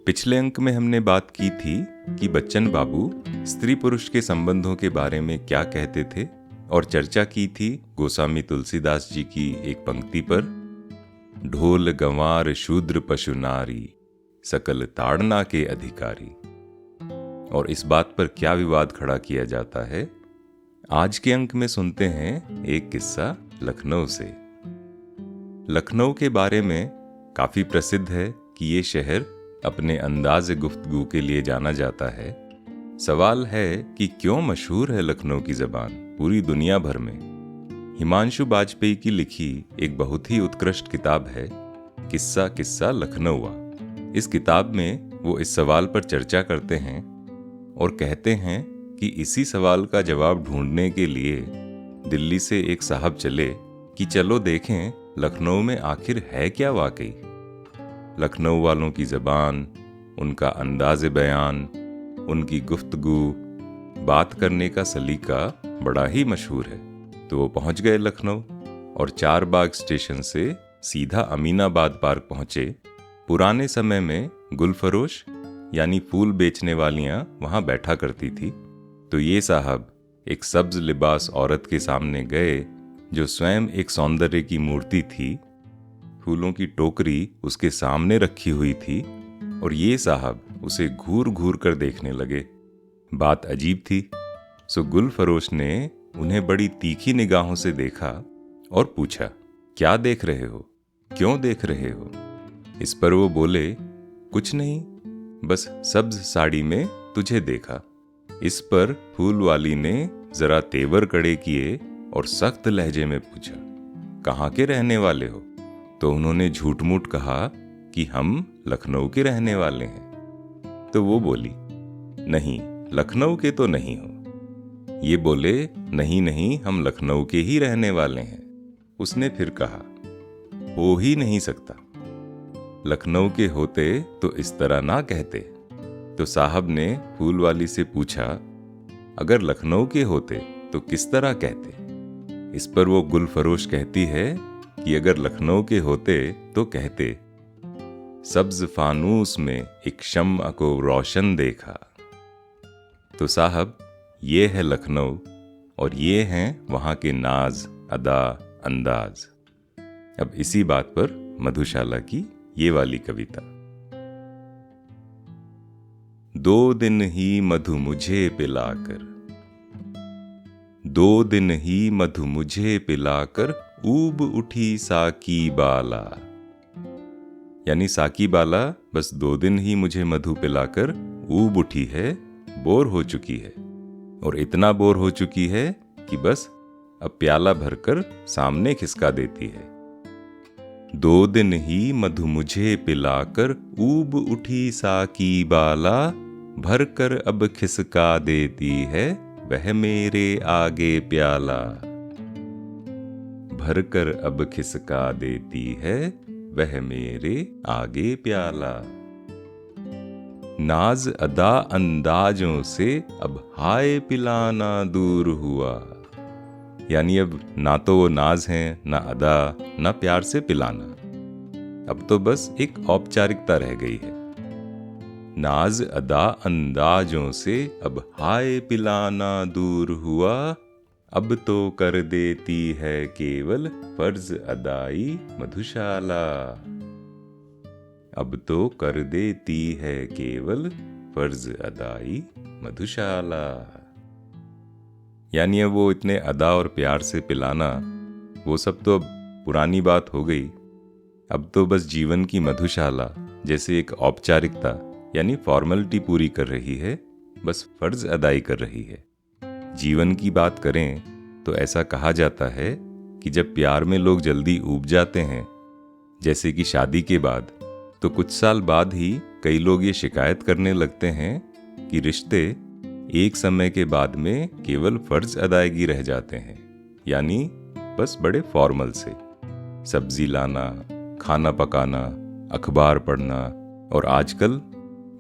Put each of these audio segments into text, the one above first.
पिछले अंक में हमने बात की थी कि बच्चन बाबू स्त्री पुरुष के संबंधों के बारे में क्या कहते थे और चर्चा की थी गोस्वामी तुलसीदास जी की एक पंक्ति पर, ढोल गंवार शूद्र पशु नारी सकल ताड़ना के अधिकारी। और इस बात पर क्या विवाद खड़ा किया जाता है, आज के अंक में सुनते हैं एक किस्सा लखनऊ से। लखनऊ के बारे में काफी प्रसिद्ध है कि ये शहर अपने अंदाज़ गुफ्तगू के लिए जाना जाता है। सवाल है कि क्यों मशहूर है लखनऊ की ज़बान पूरी दुनिया भर में। हिमांशु बाजपेयी की लिखी एक बहुत ही उत्कृष्ट किताब है किस्सा किस्सा लखनऊआ। इस किताब में वो इस सवाल पर चर्चा करते हैं और कहते हैं कि इसी सवाल का जवाब ढूंढने के लिए दिल्ली से एक साहब चले कि चलो देखें लखनऊ में आखिर है क्या वाकई। लखनऊ वालों की ज़बान, उनका अंदाज़ बयान, उनकी गुफ्तगू, बात करने का सलीका बड़ा ही मशहूर है। तो वो पहुंच गए लखनऊ और चारबाग स्टेशन से सीधा अमीनाबाद पार्क पहुंचे। पुराने समय में गुलफरोश यानी फूल बेचने वालियां वहां बैठा करती थी। तो ये साहब एक सब्ज लिबास औरत के सामने गए जो स्वयं एक सौंदर्य की मूर्ति थी। फूलों की टोकरी उसके सामने रखी हुई थी और ये साहब उसे घूर घूर कर देखने लगे। बात अजीब थी। सो गुलफरोश ने उन्हें बड़ी तीखी निगाहों से देखा और पूछा, क्या देख रहे हो, क्यों देख रहे हो? इस पर वो बोले, कुछ नहीं, बस सब्ज साड़ी में तुझे देखा। इस पर फूल वाली ने जरा तेवर कड़े किए और सख्त लहजे में पूछा, कहाँ के रहने वाले हो? तो उन्होंने झूठ मूठ कहा कि हम लखनऊ के रहने वाले हैं। तो वो बोली, नहीं, लखनऊ के तो नहीं हो। ये बोले, नहीं नहीं, हम लखनऊ के ही रहने वाले हैं। उसने फिर कहा, हो ही नहीं सकता, लखनऊ के होते तो इस तरह ना कहते। तो साहब ने फूल वाली से पूछा, अगर लखनऊ के होते तो किस तरह कहते? इस पर वो गुलफरोश कहती है कि अगर लखनऊ के होते तो कहते, सब्ज फानूस में एक शम्अ को रोशन देखा। तो साहब, ये है लखनऊ और ये हैं वहां के नाज, अदा, अंदाज। अब इसी बात पर मधुशाला की ये वाली कविता। 2 दिन ही मधु मुझे पिलाकर, 2 दिन ही मधु मुझे पिलाकर ऊब उठी साकी बाला। यानी साकी बाला बस 2 दिन ही मुझे मधु पिलाकर ऊब उठी है, बोर हो चुकी है। और इतना बोर हो चुकी है कि बस अब प्याला भरकर सामने खिसका देती है। 2 दिन ही मधु मुझे पिलाकर ऊब उठी साकी बाला, भरकर अब खिसका देती है वह मेरे आगे प्याला। भरकर अब खिसका देती है वह मेरे आगे प्याला। नाज अदा अंदाजों से अब हाय पिलाना दूर हुआ। यानी अब ना तो वो नाज हैं, ना अदा, ना प्यार से पिलाना। अब तो बस एक औपचारिकता रह गई है। नाज अदा अंदाजों से अब हाय पिलाना दूर हुआ, अब तो कर देती है केवल फर्ज अदाई मधुशाला। अब तो कर देती है केवल फर्ज अदाई मधुशाला। यानी अब वो इतने अदा और प्यार से पिलाना, वो सब तो अब पुरानी बात हो गई। अब तो बस जीवन की मधुशाला जैसे एक औपचारिकता यानी फॉर्मेलिटी पूरी कर रही है, बस फर्ज अदाई कर रही है। जीवन की बात करें तो ऐसा कहा जाता है कि जब प्यार में लोग जल्दी ऊब जाते हैं, जैसे कि शादी के बाद, तो कुछ साल बाद ही कई लोग ये शिकायत करने लगते हैं कि रिश्ते एक समय के बाद में केवल फर्ज अदायगी रह जाते हैं। यानी बस बड़े फॉर्मल से सब्जी लाना, खाना पकाना, अखबार पढ़ना और आजकल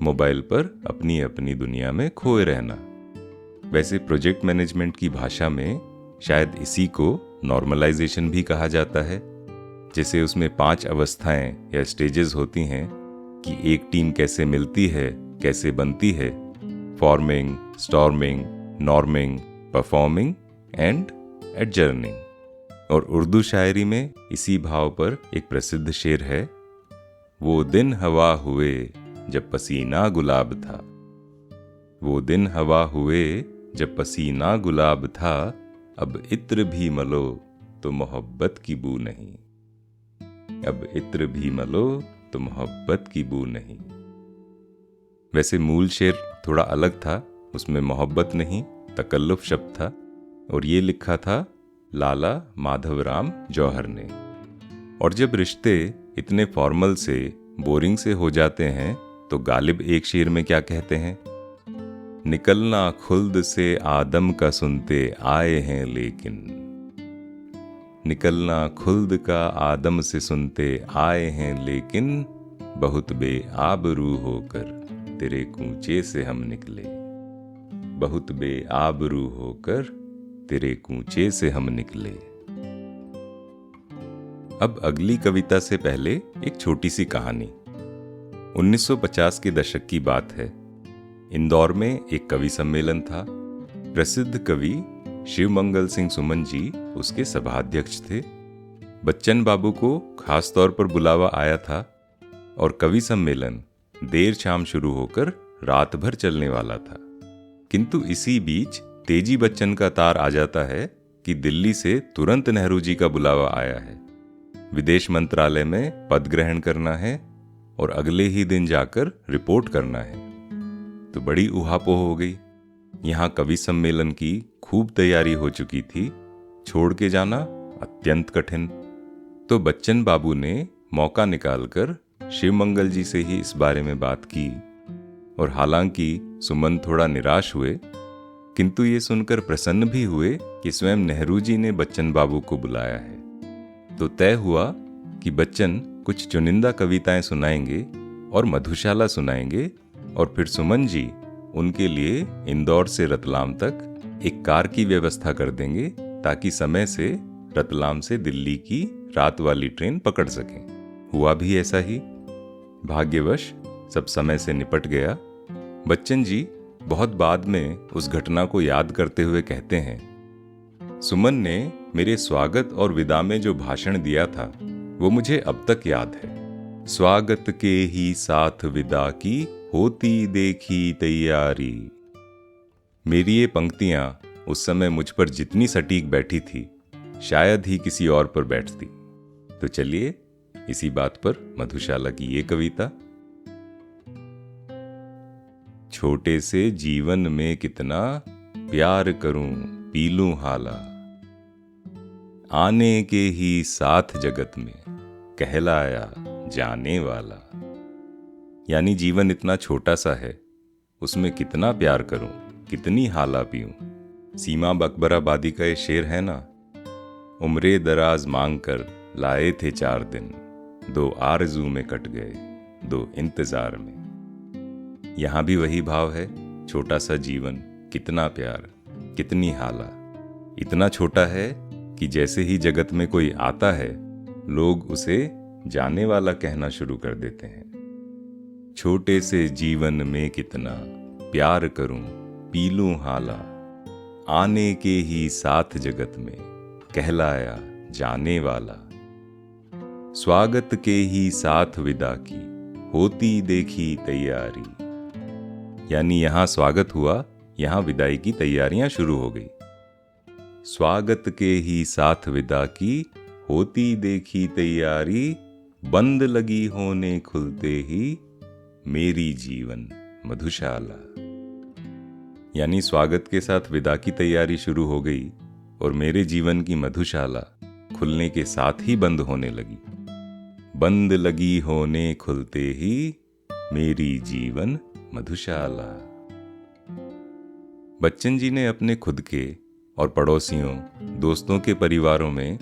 मोबाइल पर अपनी अपनी दुनिया में खोए रहना। वैसे प्रोजेक्ट मैनेजमेंट की भाषा में शायद इसी को नॉर्मलाइजेशन भी कहा जाता है। जैसे उसमें 5 अवस्थाएं या स्टेजेस होती हैं कि एक टीम कैसे मिलती है, कैसे बनती है, forming, storming, norming, performing and एडजर्निंग। और उर्दू शायरी में इसी भाव पर एक प्रसिद्ध शेर है, वो दिन हवा हुए जब पसीना गुलाब था। वो दिन हवा हुए जब पसीना गुलाब था, अब इत्र भी मलो तो मोहब्बत की बू नहीं। अब इत्र भी मलो तो मोहब्बत की बू नहीं। वैसे मूल शेर थोड़ा अलग था, उसमें मोहब्बत नहीं तकल्लुफ शब्द था, और ये लिखा था लाला माधवराम जौहर ने। और जब रिश्ते इतने फॉर्मल से, बोरिंग से हो जाते हैं तो गालिब एक शेर में क्या कहते हैं, निकलना खुल्द से आदम का सुनते आए हैं लेकिन। निकलना खुल्द का आदम से सुनते आए हैं लेकिन, बहुत बेआबरू होकर तेरे कूचे से हम निकले। बहुत बेआबरू होकर तेरे कूचे से हम निकले। अब अगली कविता से पहले एक छोटी सी कहानी। 1950 के दशक की बात है। इंदौर में एक कवि सम्मेलन था। प्रसिद्ध कवि शिवमंगल सिंह सुमन जी उसके सभाध्यक्ष थे। बच्चन बाबू को खास तौर पर बुलावा आया था और कवि सम्मेलन देर शाम शुरू होकर रात भर चलने वाला था। किंतु इसी बीच तेजी बच्चन का तार आ जाता है कि दिल्ली से तुरंत नेहरू जी का बुलावा आया है, विदेश मंत्रालय में पद ग्रहण करना है और अगले ही दिन जाकर रिपोर्ट करना है। तो बड़ी उहापोह हो गई। यहाँ कवि सम्मेलन की खूब तैयारी हो चुकी थी, छोड़ के जाना अत्यंत कठिन। तो बच्चन बाबू ने मौका निकालकर शिवमंगल जी से ही इस बारे में बात की। और हालांकि सुमन थोड़ा निराश हुए, किंतु ये सुनकर प्रसन्न भी हुए कि स्वयं नेहरू जी ने बच्चन बाबू को बुलाया है। तो तय हुआ कि बच्चन कुछ चुनिंदा कविताएं सुनाएंगे और मधुशाला सुनाएंगे, और फिर सुमन जी उनके लिए इंदौर से रतलाम तक एक कार की व्यवस्था कर देंगे ताकि समय से रतलाम से दिल्ली की रात वाली ट्रेन पकड़ सकें। हुआ भी ऐसा ही। भाग्यवश सब समय से निपट गया। बच्चन जी बहुत बाद में उस घटना को याद करते हुए कहते हैं, सुमन ने मेरे स्वागत और विदा में जो भाषण दिया था वो मुझे अब तक याद है। स्वागत के ही साथ विदा की होती देखी तैयारी। मेरी ये पंक्तियां उस समय मुझ पर जितनी सटीक बैठी थी, शायद ही किसी और पर बैठती। तो चलिए इसी बात पर मधुशाला की ये कविता। छोटे से जीवन में कितना प्यार करूं पी लूं हाला, आने के ही साथ जगत में कहलाया जाने वाला। यानी जीवन इतना छोटा सा है, उसमें कितना प्यार करूं, कितनी हाला पीऊं। सीमा बकबराबादी का ये शेर है ना, उम्रे दराज मांग कर लाए थे 4 दिन, 2 आरज़ू में कट गए 2 इंतजार में। यहां भी वही भाव है, छोटा सा जीवन, कितना प्यार, कितनी हाला। इतना छोटा है कि जैसे ही जगत में कोई आता है, लोग उसे जाने वाला कहना शुरू कर देते हैं। छोटे से जीवन में कितना प्यार करूं पी लूं हाला, आने के ही साथ जगत में कहलाया जाने वाला। स्वागत के ही साथ विदा की होती देखी तैयारी। यानी यहां स्वागत हुआ, यहां विदाई की तैयारियां शुरू हो गई। स्वागत के ही साथ विदा की होती देखी तैयारी, बंद लगी होने खुलते ही मेरी जीवन मधुशाला। यानी स्वागत के साथ विदा की तैयारी शुरू हो गई और मेरे जीवन की मधुशाला खुलने के साथ ही बंद होने लगी। बंद लगी होने खुलते ही मेरी जीवन मधुशाला। बच्चन जी ने अपने खुद के और पड़ोसियों, दोस्तों के परिवारों में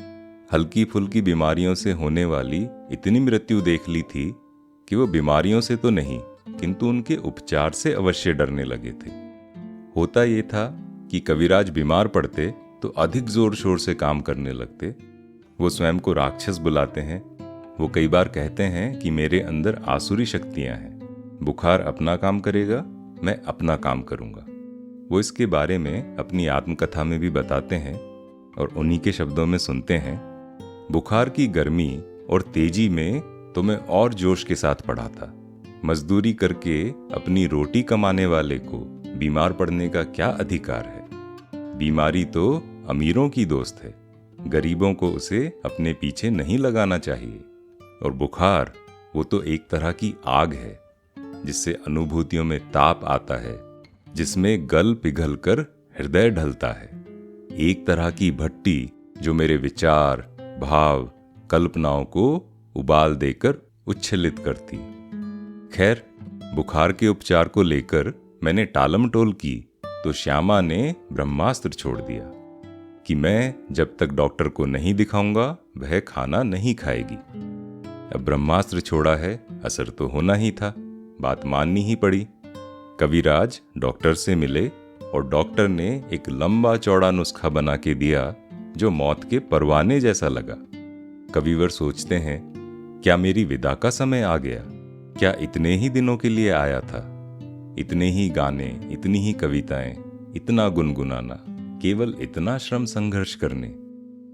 हल्की फुल्की बीमारियों से होने वाली इतनी मृत्यु देख ली थी कि वो बीमारियों से तो नहीं, किंतु उनके उपचार से अवश्य डरने लगे थे। होता ये था कि कविराज बीमार पड़ते तो अधिक जोर शोर से काम करने लगते। वो स्वयं को राक्षस बुलाते हैं, वो कई बार कहते हैं कि मेरे अंदर आसुरी शक्तियां हैं, बुखार अपना काम करेगा, मैं अपना काम करूंगा। वो इसके बारे में अपनी आत्मकथा में भी बताते हैं और उन्हीं के शब्दों में सुनते हैं। बुखार की गर्मी और तेजी में तो मैं और जोश के साथ पढ़ा था। मजदूरी करके अपनी रोटी कमाने वाले को बीमार पड़ने का क्या अधिकार है? बीमारी तो अमीरों की दोस्त है, गरीबों को उसे अपने पीछे नहीं लगाना चाहिए। और बुखार वो तो एक तरह की आग है जिससे अनुभूतियों में ताप आता है, जिसमें गल पिघल कर हृदय ढलता है। एक तरह की भट्टी जो मेरे विचार, भाव, कल्पनाओं को उबाल देकर उच्छलित करती। खैर, बुखार के उपचार को लेकर मैंने टालम टोल की तो श्यामा ने ब्रह्मास्त्र छोड़ दिया कि मैं जब तक डॉक्टर को नहीं दिखाऊंगा वह खाना नहीं खाएगी। अब ब्रह्मास्त्र छोड़ा है, असर तो होना ही था, बात माननी ही पड़ी। कविराज डॉक्टर से मिले और डॉक्टर ने एक लंबा चौड़ा नुस्खा बना के दिया जो मौत के परवाने जैसा लगा। कविवर सोचते हैं, क्या मेरी विदा का समय आ गया? क्या इतने ही दिनों के लिए आया था? इतने ही गाने, इतनी ही कविताएं, इतना गुनगुनाना, केवल इतना श्रम संघर्ष करने,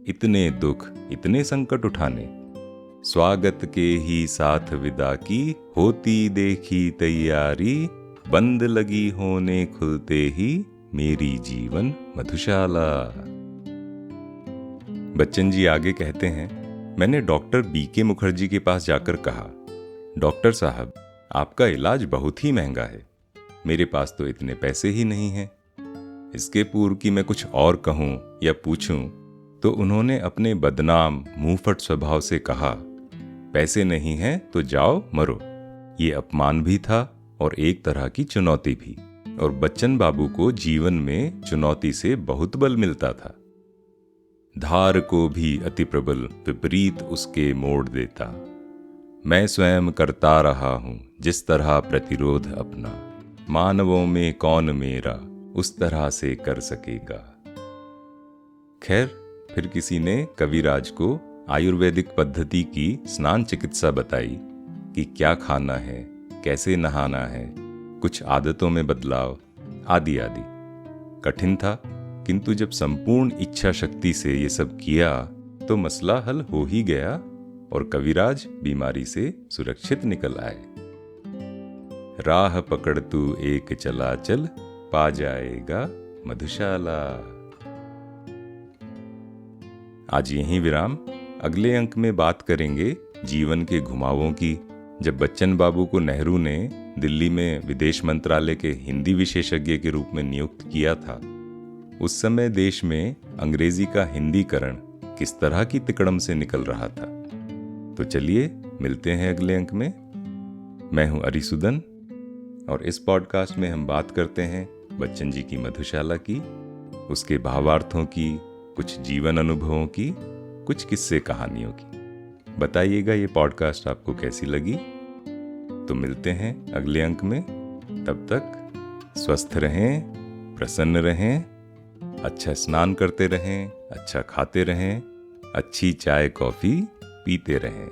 इतने दुख, इतने संकट उठाने। स्वागत के ही साथ विदा की होती देखी तैयारी, बंद लगी होने खुलते ही मेरी जीवन मधुशाला। बच्चन जी आगे कहते हैं, मैंने डॉक्टर बीके मुखर्जी के पास जाकर कहा, डॉक्टर साहब, आपका इलाज बहुत ही महंगा है, मेरे पास तो इतने पैसे ही नहीं हैं। इसके पूर्व कि मैं कुछ और कहूं या पूछूं तो उन्होंने अपने बदनाम मुंहफट स्वभाव से कहा, पैसे नहीं हैं तो जाओ मरो। ये अपमान भी था और एक तरह की चुनौती भी। और बच्चन बाबू को जीवन में चुनौती से बहुत बल मिलता था। धार को भी अति प्रबल विपरीत उसके मोड़ देता, मैं स्वयं करता रहा हूं जिस तरह प्रतिरोध अपना, मानवों में कौन मेरा उस तरह से कर सकेगा। खैर, फिर किसी ने कविराज को आयुर्वेदिक पद्धति की स्नान चिकित्सा बताई कि क्या खाना है, कैसे नहाना है, कुछ आदतों में बदलाव, आदि आदि। कठिन था, किंतु जब संपूर्ण इच्छा शक्ति से ये सब किया तो मसला हल हो ही गया और कविराज बीमारी से सुरक्षित निकल आए। राह पकड़ तू एक चला चल, पा जाएगा मधुशाला। आज यहीं विराम। अगले अंक में बात करेंगे जीवन के घुमावों की। जब बच्चन बाबू को नेहरू ने दिल्ली में विदेश मंत्रालय के हिंदी विशेषज्ञ के रूप में नियुक्त किया था, उस समय देश में अंग्रेजी का हिंदीकरण किस तरह की तिकड़म से निकल रहा था। तो चलिए मिलते हैं अगले अंक में। मैं हूं अरिसुदन और इस पॉडकास्ट में हम बात करते हैं बच्चन जी की मधुशाला की, उसके भावार्थों की, कुछ जीवन अनुभवों की, कुछ किस्से कहानियों की। बताइएगा ये पॉडकास्ट आपको कैसी लगी। तो मिलते हैं अगले अंक में। तब तक स्वस्थ रहें, प्रसन्न रहें, अच्छा स्नान करते रहें, अच्छा खाते रहें, अच्छी चाय कॉफी पीते रहें।